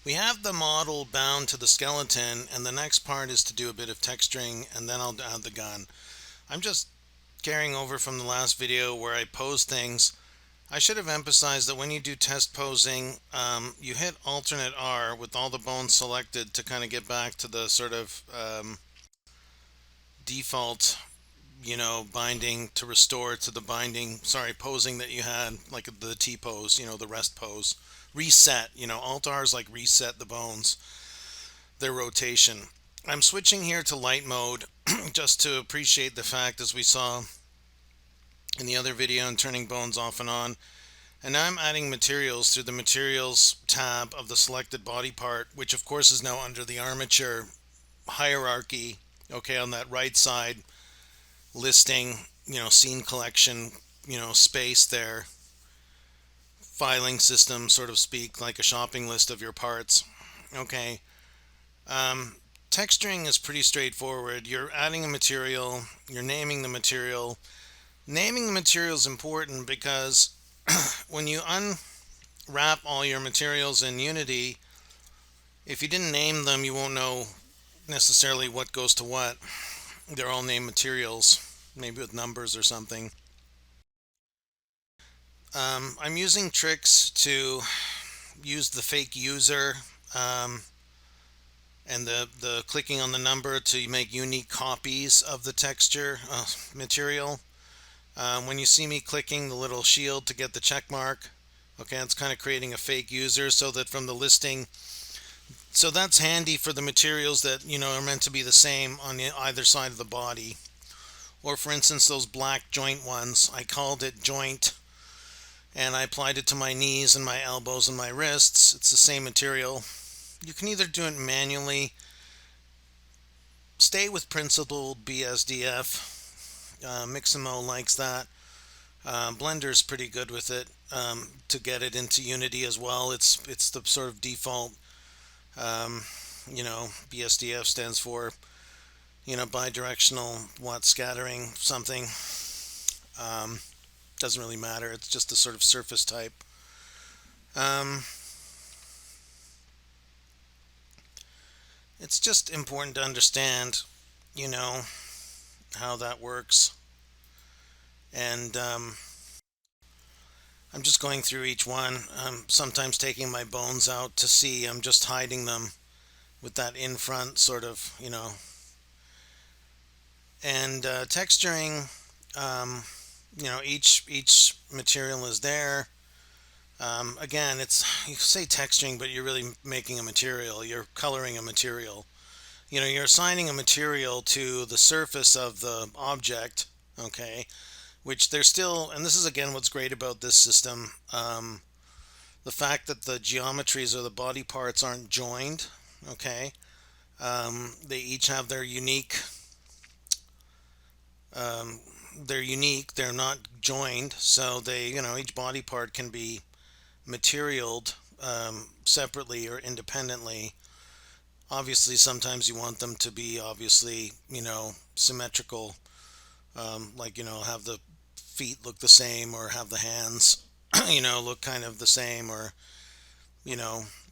We have the model bound to the skeleton, and the next part is to do a bit of texturing, and then I'll add the gun. I'm just carrying over from the last video where I posed things. I should have emphasized that when you do test posing, you hit alternate R with all the bones selected to kind of get back to the sort of default, binding, to restore to the posing that you had, like the T pose, the rest pose. Reset, Alt R is like reset the bones, their rotation. I'm switching here to light mode just to appreciate the fact, as we saw in the other video, and turning bones off and on. And now I'm adding materials through the materials tab of the selected body part, which of course is now under the armature hierarchy. Okay, on that right side, listing, scene collection, space there, filing system, sort of speak, like a shopping list of your parts. Okay. Texturing is pretty straightforward. You're adding a material, you're naming the material. Naming the material is important because when you unwrap all your materials in Unity, if you didn't name them, you won't know necessarily what goes to what. They're all named materials, maybe with numbers or something. I'm using tricks to use the fake user and the clicking on the number to make unique copies of the texture material. When you see me clicking the little shield to get the check mark, okay, it's kind of creating a fake user so that from the listing, so that's handy for the materials that are meant to be the same on either side of the body. Or for instance, those black joint ones, I called it joint and I applied it to my knees and my elbows and my wrists. It's the same material. You can either do it manually, stay with principled BSDF. Mixamo likes that. Blender's pretty good with it to get it into Unity as well. It's the sort of default. BSDF stands for bidirectional Watt scattering something. Doesn't really matter. It's just a sort of surface type. It's just important to understand, how that works. And I'm just going through each one. I'm sometimes taking my bones out to see. I'm just hiding them with that in front sort of, And texturing, each material is there. Again, you say texturing, but you're really making a material. You're coloring a material. You're assigning a material to the surface of the object, okay, which they're still, and this is again what's great about this system, the fact that the geometries or the body parts aren't joined, okay. They each have their unique, they're not joined, so they, each body part can be materialed separately or independently. Obviously, sometimes you want them to be obviously, symmetrical, like, have the feet look the same or have the hands, look kind of the same, or,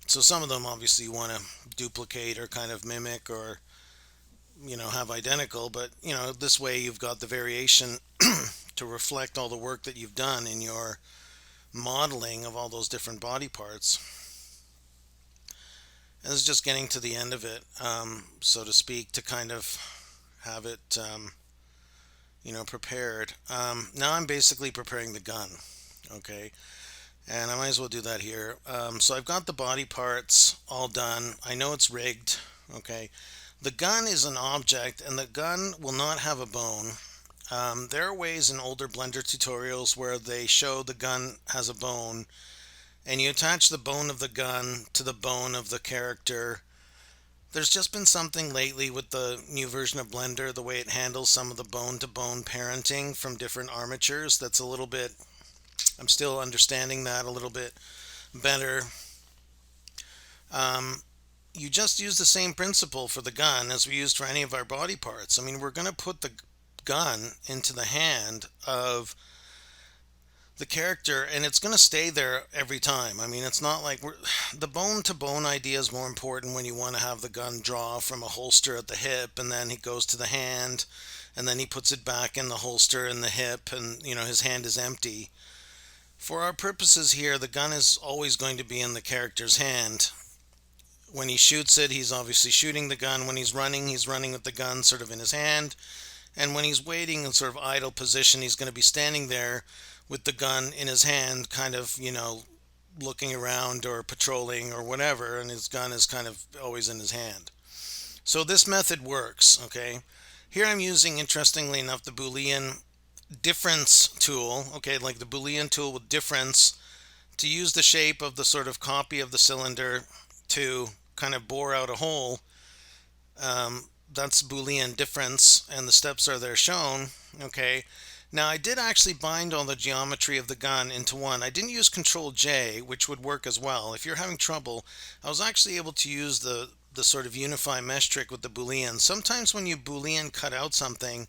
so some of them obviously you want to duplicate or kind of mimic or, have identical, but, this way you've got the variation to reflect all the work that you've done in your modeling of all those different body parts. And this is just getting to the end of it, so to speak, to kind of have it, prepared. Now I'm basically preparing the gun, okay? And I might as well do that here. So I've got the body parts all done. I know it's rigged, okay? The gun is an object, and the gun will not have a bone. There are ways in older Blender tutorials where they show the gun has a bone, and you attach the bone of the gun to the bone of the character. There's just been something lately with the new version of Blender, the way it handles some of the bone-to-bone parenting from different armatures, that's a little bit, I'm still understanding that a little bit better. You just use the same principle for the gun as we used for any of our body parts. I mean, we're going to put the gun into the hand of the character, and it's going to stay there every time. I mean, it's not like the bone to bone idea is more important when you want to have the gun draw from a holster at the hip, and then he goes to the hand, and then he puts it back in the holster in the hip, and his hand is empty. For our purposes here, the gun is always going to be in the character's hand. When he shoots it, he's obviously shooting the gun. When he's running with the gun sort of in his hand. And when he's waiting in sort of idle position, he's going to be standing there with the gun in his hand, kind of, looking around or patrolling or whatever, and his gun is kind of always in his hand. So this method works, okay? Here I'm using, interestingly enough, the Boolean difference tool, okay, like the Boolean tool with difference, to use the shape of the sort of copy of the cylinder to kind of bore out a hole. That's Boolean difference, and the steps are there shown. Okay, now I did actually bind all the geometry of the gun into one. I didn't use Ctrl J, which would work as well. If you're having trouble, I was actually able to use the sort of unify mesh trick with the Boolean. Sometimes when you Boolean cut out something,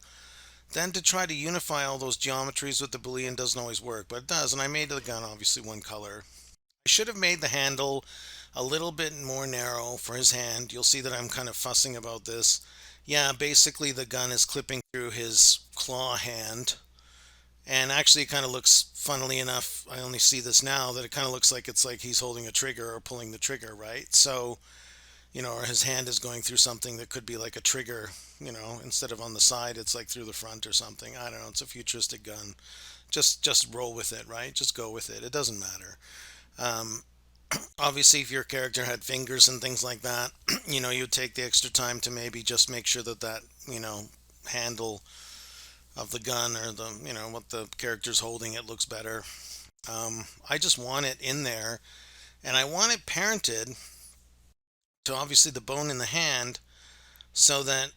then to try to unify all those geometries with the Boolean doesn't always work, but it does. And I made the gun obviously one color. I should have made the handle a little bit more narrow for his hand. You'll see that I'm kind of fussing about this. Yeah, basically the gun is clipping through his claw hand. And actually it kind of looks, funnily enough, I only see this now, that it kind of looks like it's like he's holding a trigger or pulling the trigger, right? So, or his hand is going through something that could be like a trigger, instead of on the side, it's like through the front or something. I don't know, it's a futuristic gun. Just roll with it, right? Just go with it. It doesn't matter. Um, Obviously, if your character had fingers and things like that, you'd take the extra time to maybe just make sure that handle of the gun, or what the character's holding, it looks better. I just want it in there, and I want it parented to obviously the bone in the hand, so that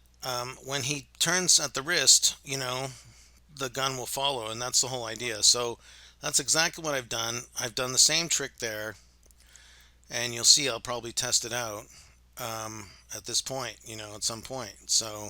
when he turns at the wrist, the gun will follow, and that's the whole idea. So that's exactly what I've done. I've done the same trick there, and you'll see I'll probably test it out at this point, at some point. So